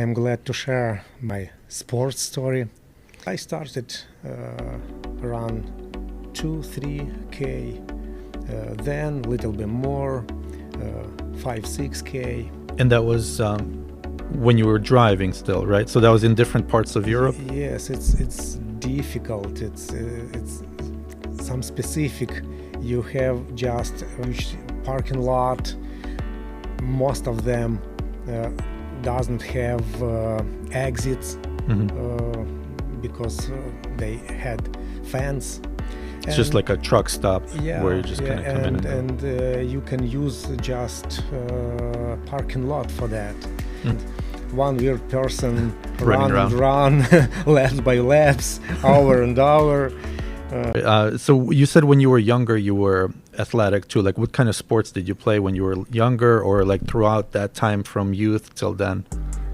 I'm glad to share my sports story. I started around 2-3K, then a little bit more, 5-6K. And that was when you were driving still, right? So that was in different parts of Europe? Yes, it's difficult. It's some specific. You have just parking lot. Most of them doesn't have exits because they had fence. It's just like a truck stop where you just kind of come in and you can use just parking lot for that. One weird person running around. laps by laps, hour and hour. So you said when you were younger you were athletic too. Like what kind of sports did you play when you were younger, or like throughout that time from youth till then?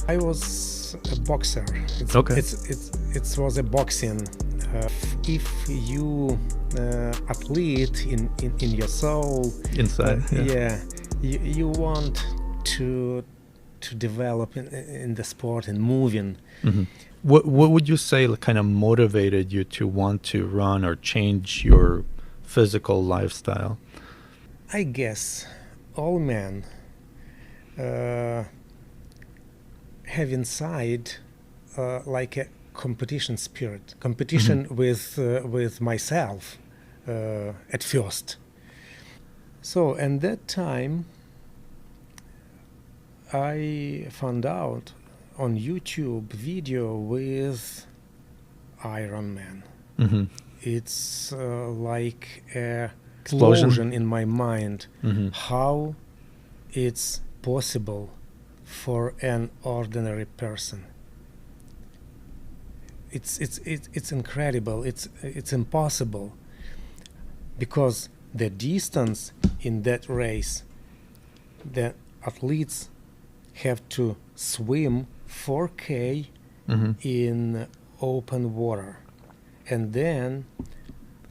I was a boxer. It was a boxing. If you athlete in your soul inside, you want to develop in the sport and moving. What would you say kind of motivated you to want to run or change your physical lifestyle? I guess all men have inside like a competition spirit, competition with myself at first. So at that time I found out on YouTube video with Ironman. It's like a explosion in my mind. How it's possible for an ordinary person. It's incredible. It's impossible, because the distance in that race, the athletes have to swim 4K in open water, and then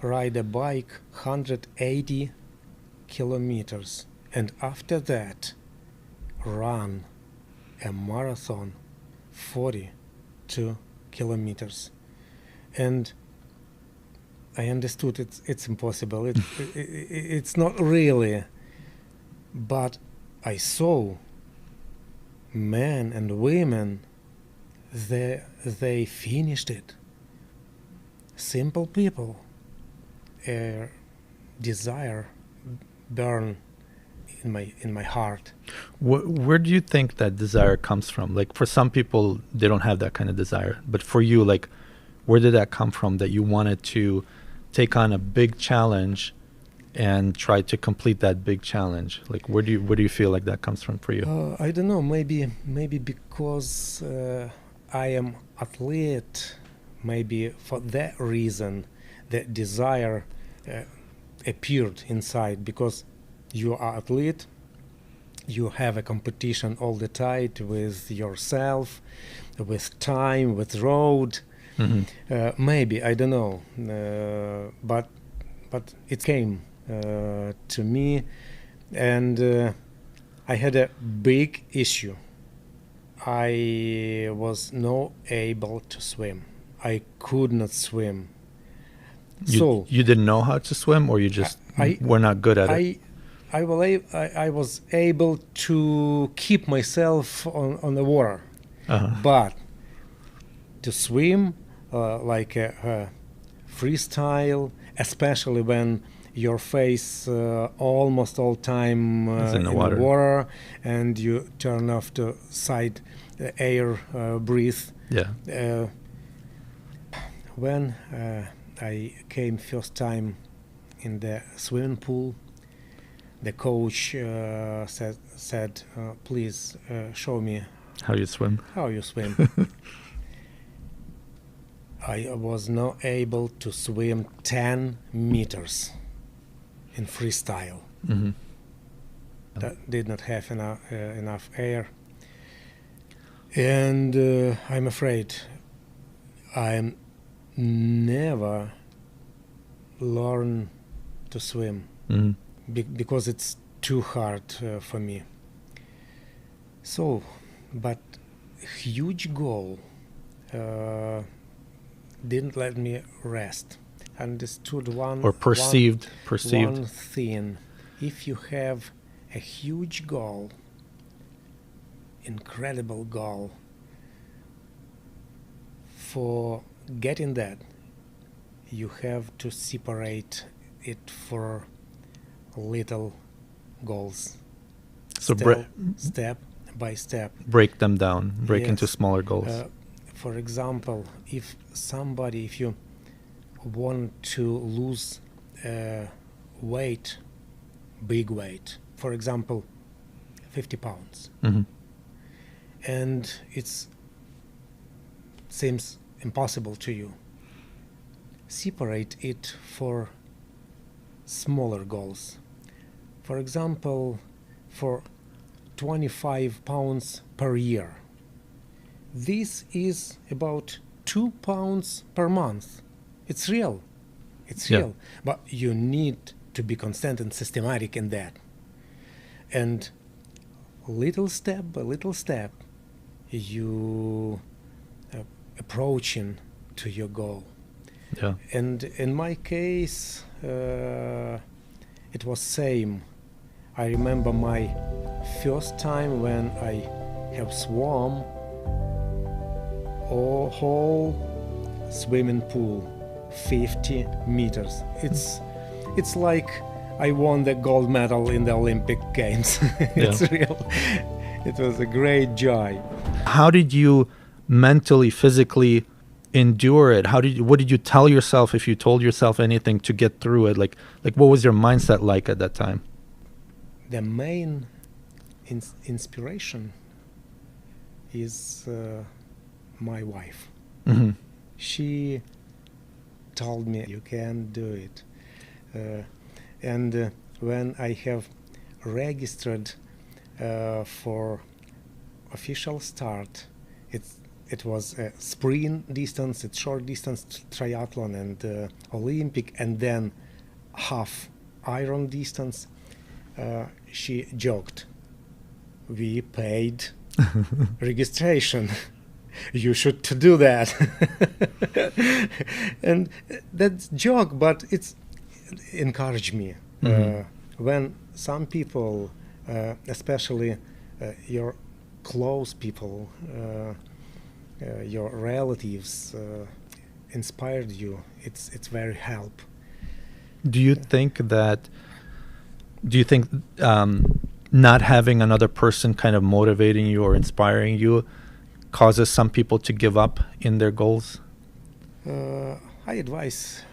ride a bike 180 kilometers, and after that run a marathon 42 kilometers. And I understood it's impossible. It's not really, but I saw men and women, they finished it. Simple people, desire burn in my heart. Where do you think that desire comes from? Like for some people, they don't have that kind of desire, but for you, like, where did that come from? That you wanted to take on a big challenge and try to complete that big challenge? Like, where do you feel like that comes from for you? I don't know. Maybe because I am athlete. Maybe for that reason, that desire appeared inside. Because you are athlete, you have a competition all the time with yourself, with time, with road. Maybe, I don't know, but it came to me, and I had a big issue. I was not able to swim. I could not swim. You didn't know how to swim, or you just were not good at it? I was able to keep myself on the water, but to swim like a freestyle, especially when your face almost all time in the water, and you turn off the side air, breathe. When I came first time in the swimming pool, the coach said, please show me how you swim. I was not able to swim 10 meters in freestyle. That did not have enough air. And I'm afraid I'm never learn to swim because it's too hard for me. So, but huge goal didn't let me rest. Understood or perceived. one thing. If you have a huge goal, incredible goal, for getting that, you have to separate it for little goals. So Step by step. break them down, break into Yes. smaller goals. For example, if you want to lose weight, big weight, for example, 50 pounds, Hmm. and it seems impossible to you, separate it for smaller goals. For example, for 25 pounds per year. This is about 2 pounds per month. It's real. It's Yeah. real. But you need to be constant and systematic in that. And little step by little step, you approaching to your goal. Yeah. And in my case, it was same. I remember my first time when I have swum a whole swimming pool, 50 meters. It's like I won the gold medal in the Olympic Games. It's real. It was a great joy. How did you mentally, physically endure it? What did you tell yourself, if you told yourself anything, to get through it? Like what was your mindset like at that time? The main inspiration is my wife. Hmm. She told me you can do it. And when I have registered for official start, it was a sprint distance, it's short distance triathlon and Olympic, and then half iron distance. She joked, we paid registration. You should to do that. And that's joke, but it's encouraged me. When some people, especially your close people, your relatives, inspired you, it's very help. Do you think not having another person kind of motivating you or inspiring you causes some people to give up in their goals? I advise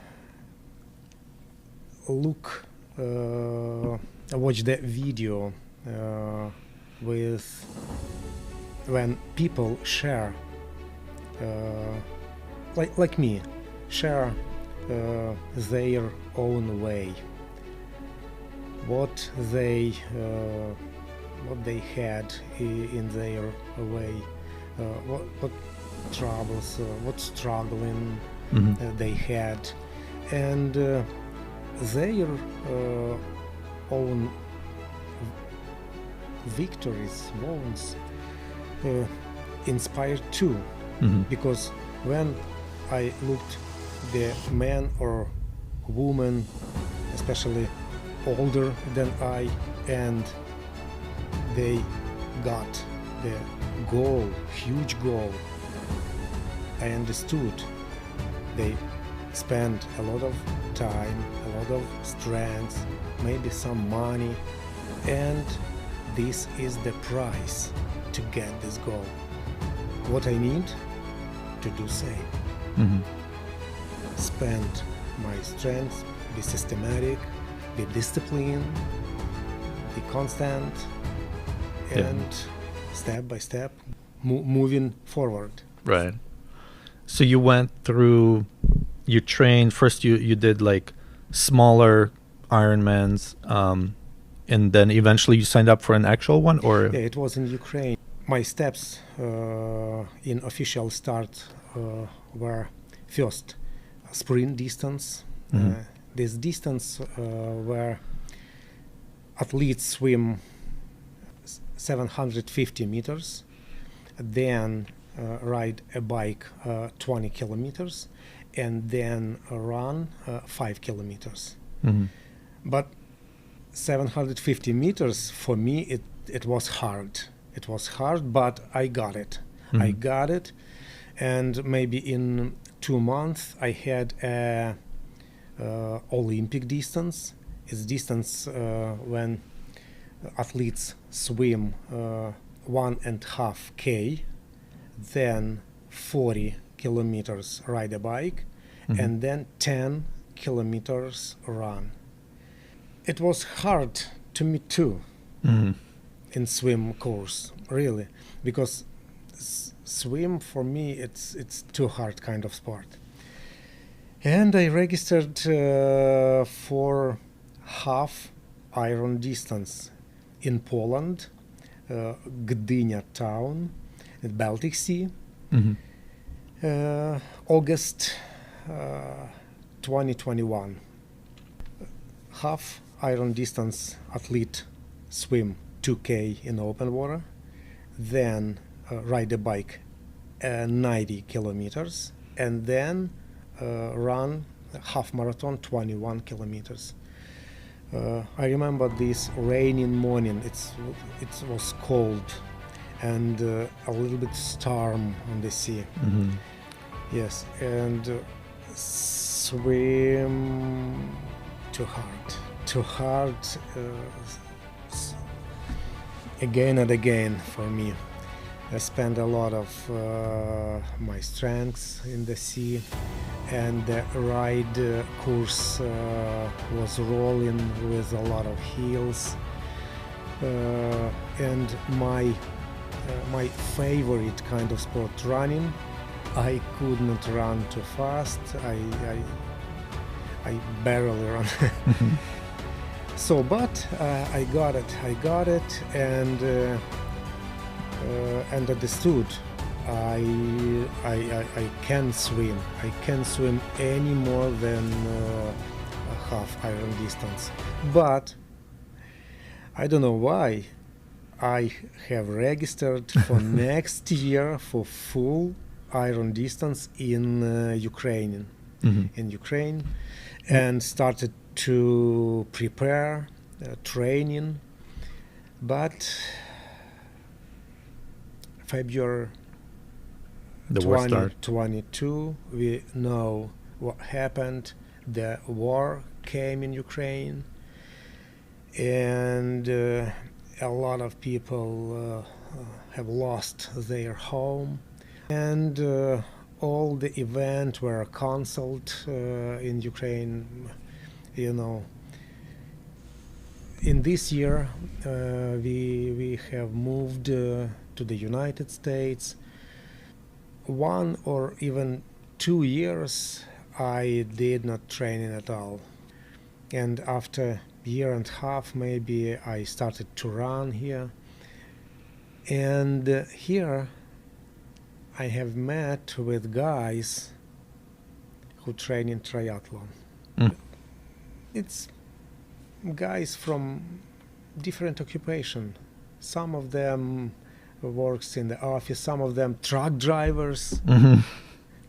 watch the video with when people share like me share their own way, what they had in their way, what troubles, what struggling they had, and their own victories, wins, inspired too. Because when I looked the man or woman, especially older than I, and they got the goal, huge goal, I understood they spend a lot of time, a lot of strength, maybe some money, and this is the price to get this goal. What I need to do same. Spend my strength, be systematic, be disciplined, be constant, and step by step moving forward. Right. So you went through, you trained first, you did like smaller Ironmans, and then eventually you signed up for an actual one, or? Yeah, it was in Ukraine. My steps in official start were first sprint distance. This distance where athletes swim 750 meters. then ride a bike 20 kilometers, and then run 5 kilometers. Mhm. But 750 meters, for me, it was hard. It was hard, but I got it. I Mhm. got it. And maybe in 2 months, I had a Olympic distance. It's distance when athletes swim 1.5 K, then 40 kilometers ride a bike, Mhm. and then 10 kilometers run. It was hard to me too Mhm. in swim course, really, because swim for me it's too hard kind of sport. And I registered for half Iron distance in Poland, Gdynia town, at Baltic Sea, Mhm. August 2021. Half Iron distance athlete swim 2K in open water, then ride a bike 90 kilometers, and then run half marathon 21 kilometers. I remember this rainy morning. It was cold and a little bit storm on the sea. Mhm. Yes, and swim too hard, s- again and again for me. I spent a lot of my strengths in the sea, and the ride course was rolling with a lot of hills. And my favorite kind of sport, running, I could not run too fast. I barely run. Mhm. So, but I got it, and understood. I can swim. I can swim any more than a half Iron distance. But I don't know why. I have registered for next year for full Iron distance in Ukraine. Mhm. In Ukraine, and started to prepare training, but February The war started. 2022, we know what happened. The war came in Ukraine, and a lot of people have lost their home, and all the events were cancelled in Ukraine. You know, in this year we have moved to the United States. 1 or even 2 years I did not train at all, and after a year and a half maybe I started to run here, and here I have met with guys who train in triathlon. Mm. It's guys from different occupation. Some of them works in the office, some of them truck drivers, Mhm.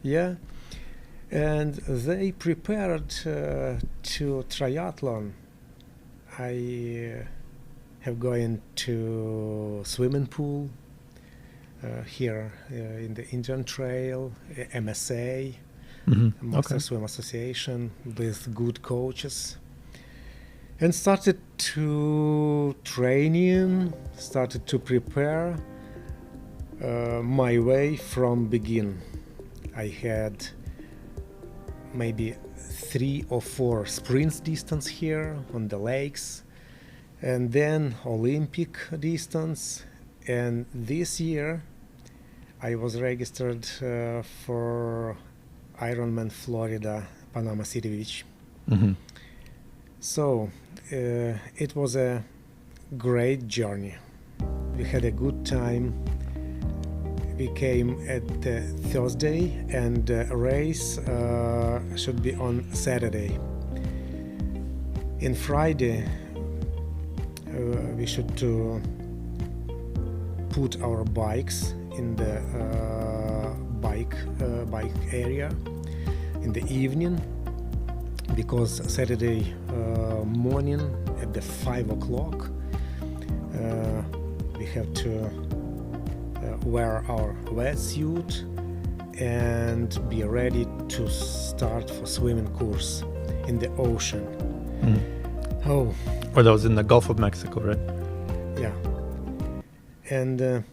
yeah, and they prepared to triathlon. I have going to swimming pool here in the Indian Trail, MSA, Mhm. Master Okay. Swim Association, with good coaches, and started to training, started to prepare my way from begin. I had maybe 3 or 4 sprints distance here on the lakes, and then Olympic distance. And this year I was registered for Ironman Florida, Panama City Beach. Mhm. So it was a great journey. We had a good time. We came at Thursday, and the race should be on Saturday. In Friday, we should put our bikes in the bike area in the evening, because Saturday morning at the 5 o'clock we have to wear our wetsuit and be ready to start for swimming course in the ocean. Oh, Or that was in the Gulf of Mexico, right? yeah. And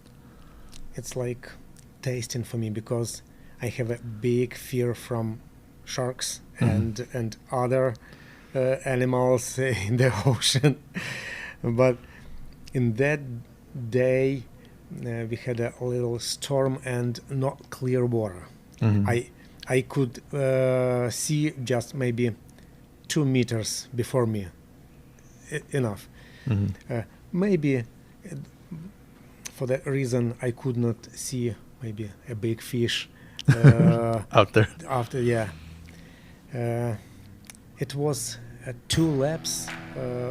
it's like tasting for me, because I have a big fear from sharks and other animals in the ocean. But in that day we had a little storm and not clear water. I could see just maybe 2 meters before me. Enough. Maybe for that reason I could not see maybe a big fish Out there. after. It was 2 laps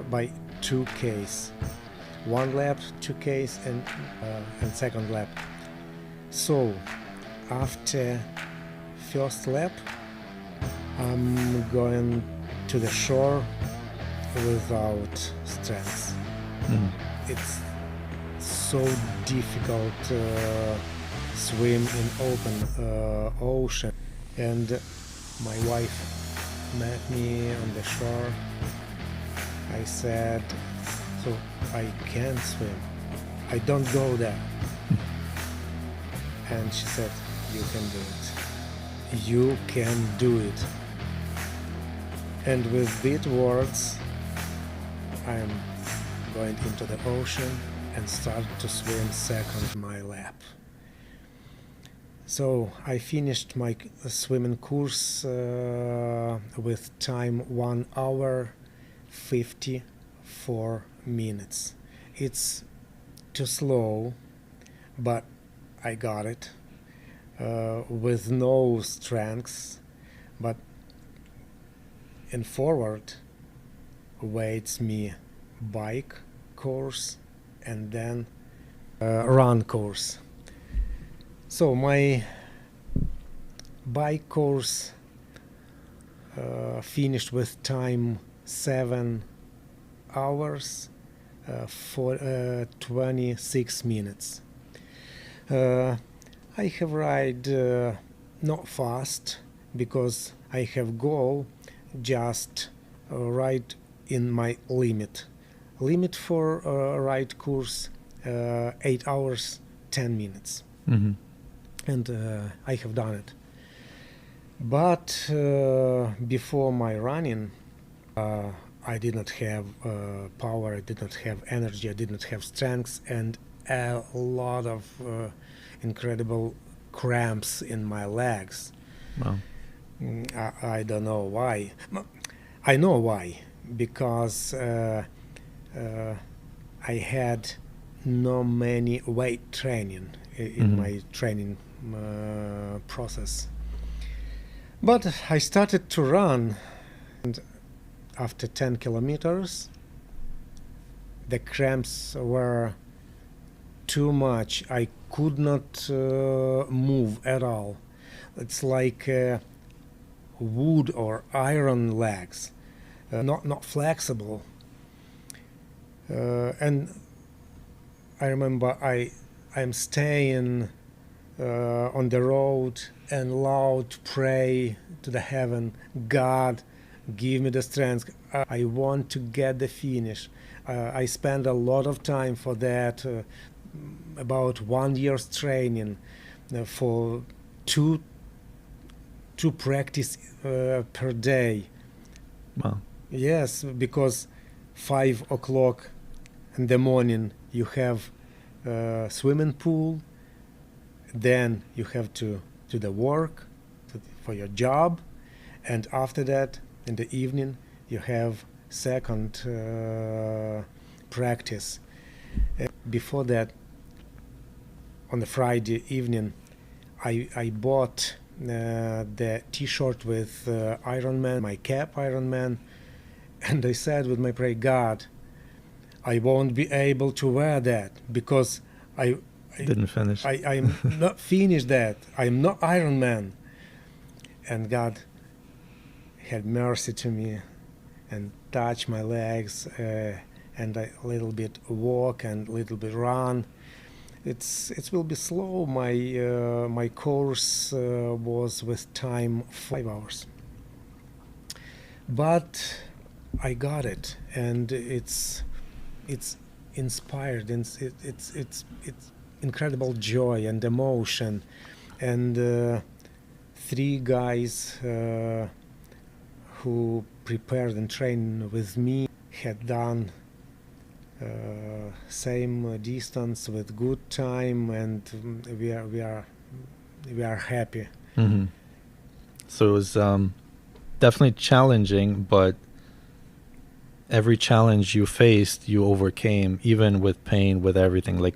by 2 Ks. 1 lap 2 Ks and second lap. So after first lap I'm going to the shore without strength. It's so difficult swim in open ocean. And my wife met me on the shore. I said, so I can't swim, I don't go there. And she said, you can do it, you can do it. And with these words I'm going into the ocean and start to swim second my lap. So I finished my swimming course with time 1 hour 54 minutes. It's too slow, but I got it with no strength. But in forward waits me bike course and then run course. So my bike course finished with time 7 hours for 26 minutes. I have ride not fast, because I have goal just ride in my limit for ride course 8 hours 10 minutes. And I have done it. But before my running I did not have power, I did not have energy, I did not have strength, and a lot of incredible cramps in my legs. Wow. I don't know why. I know why, because I had no many weight training in my training process. But I started to run, and after 10 kilometers the cramps were too much. I could not move at all. It's like wood or iron legs, not flexible. And I remember I'm staying on the road and loud pray to the heaven, God, give me the strength. I want to get the finish. I spent a lot of time for that, about 1 year's training for two practice per day. Wow. Yes, because 5 o'clock in the morning you have swimming pool, then you have to do the work for your job, and after that in the evening you have second practice. Before that, on the Friday evening I bought the t-shirt with Ironman, my cap Ironman, and I said with my prayer, God, I won't be able to wear that because I Didn't finish. I'm not finished that. I'm not Ironman. And God had mercy to me and touched my legs, and I a little bit walk and a little bit run. It will be slow. My course was with time 5 hours, but I got it, and it's inspired, and it's incredible joy and emotion, and three guys who prepared and trained with me had done same distance with good time, and we are happy. Hmm. So it was definitely challenging, but every challenge you faced, you overcame, even with pain, with everything. Like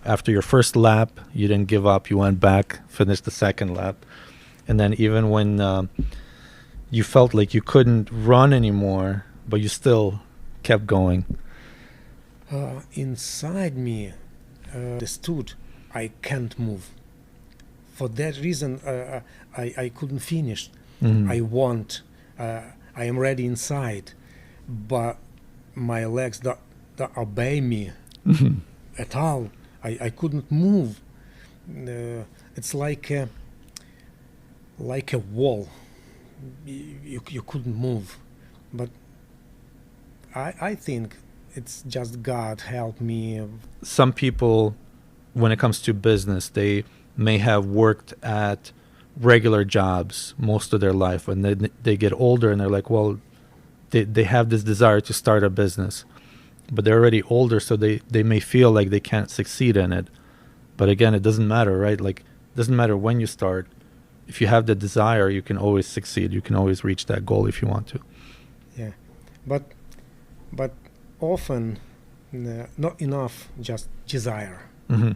after your first lap, you didn't give up. You went back, finished the second lap, and then even when you felt like you couldn't run anymore, but you still kept going. Inside me, understood I can't move. For that reason, I couldn't finish. Mhm. I am ready inside, but my legs don't obey me Mhm. at all. I couldn't move. It's like a wall. You couldn't move. But I think it's just God helped me. Some people, when it comes to business, they may have worked at regular jobs most of their life, and they get older and they're like, well, they have this desire to start a business, but they're already older, so they may feel like they can't succeed in it. But again, it doesn't matter, right? Like, it doesn't matter when you start. If you have the desire, you can always succeed. You can always reach that goal if you want to. Yeah, but often not enough just desire. Mm-hmm.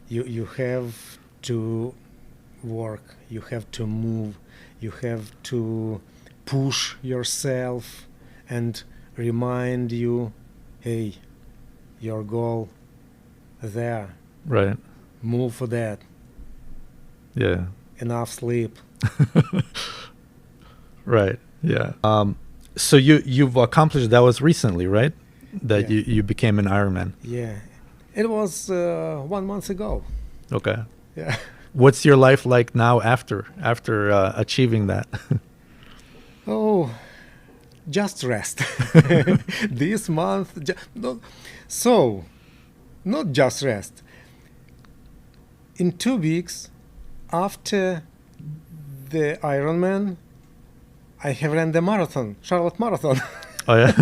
You have to work, you have to move, you have to push yourself and remind you, hey, your goal there, Right. move for that, Yeah. enough sleep. Right. Yeah. So you've accomplished that was recently, right? That Yeah. you became an Ironman. Yeah, it was 1 month ago. Okay. Yeah. What's your life like now after achieving that? Oh, just rest. This month, not just rest. In 2 weeks after the Ironman, I have ran the marathon, Charlotte Marathon. Oh yeah.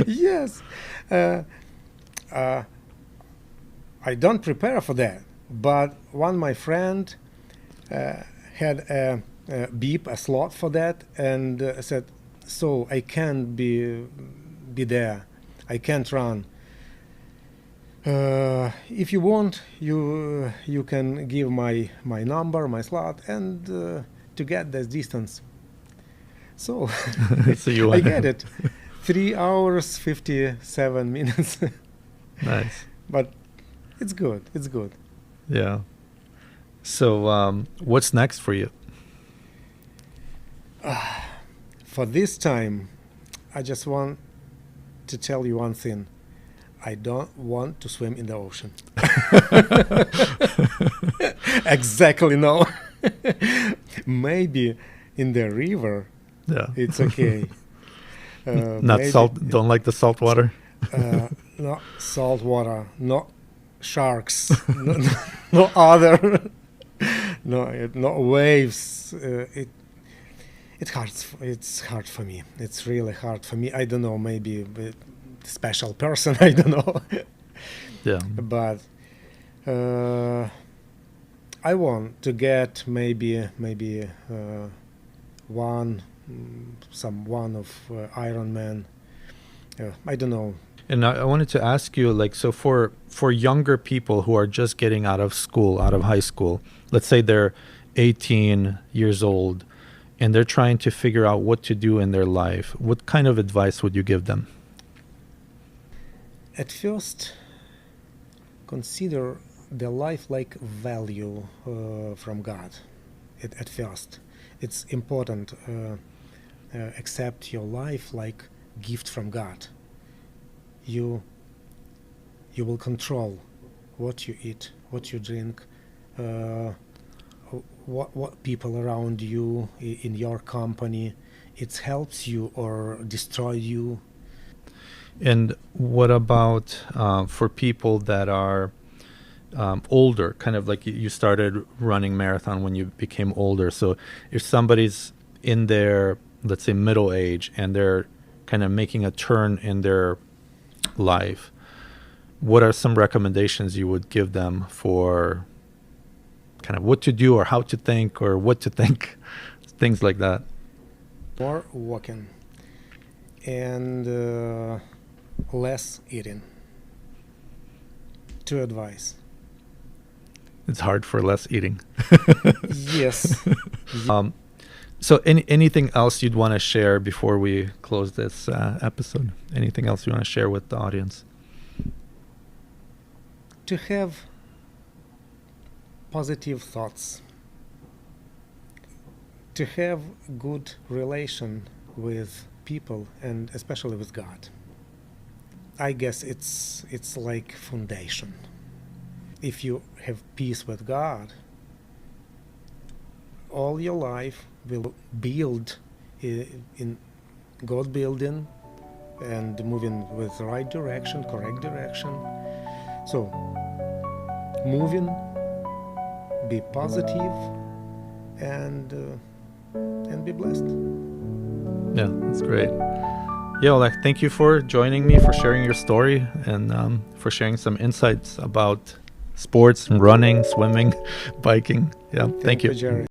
Yes. I don't prepare for that, but one my friend had a slot for that, and said, so I can't be there. I can't run. If you want, you can give my number, my slot, and to get this distance. So, So you I went. get it. 3 hours 57 minutes. Nice. But it's good. It's good. Yeah. So what's next for you? For this time, I just want to tell you one thing. I don't want to swim in the ocean. Exactly, no. Maybe in the river, Yeah. it's okay. Not maybe, salt. Don't like the salt water. not salt water, not sharks, no other, no waves. It's hard for me. It's really hard for me. I don't know. Maybe a special person. I don't know. Yeah. But I want to get maybe one of Ironman. I don't know. And I wanted to ask you, like, so for younger people who are just getting out of school, out of high school, let's say they're 18 years old, and they're trying to figure out what to do in their life, what kind of advice would you give them? At first, consider the life like value from God at first. It's important accept your life like gift from God. You will control what you eat, what you drink, what people around you in your company. It helps you or destroy you. And what about for people that are older, kind of like you started running marathon when you became older? So if somebody's in their, let's say, middle age and they're kind of making a turn in their life, what are some recommendations you would give them for kind of what to do or how to think or what to think, things like that? More walking and less eating. Two advice. It's hard for less eating. Yes. So anything else you'd want to share before we close this episode? Anything else you want to share with the audience? To have positive thoughts, to have good relation with people and especially with God. I guess it's like foundation. If you have peace with God, all your life will build in God building and moving with the right direction, correct direction. So moving, be positive, and be blessed. Yeah, that's great. Yeah, Oleg, thank you for joining me, for sharing your story, and for sharing some insights about sports and running, swimming, biking. Yeah, thank you. Jerry.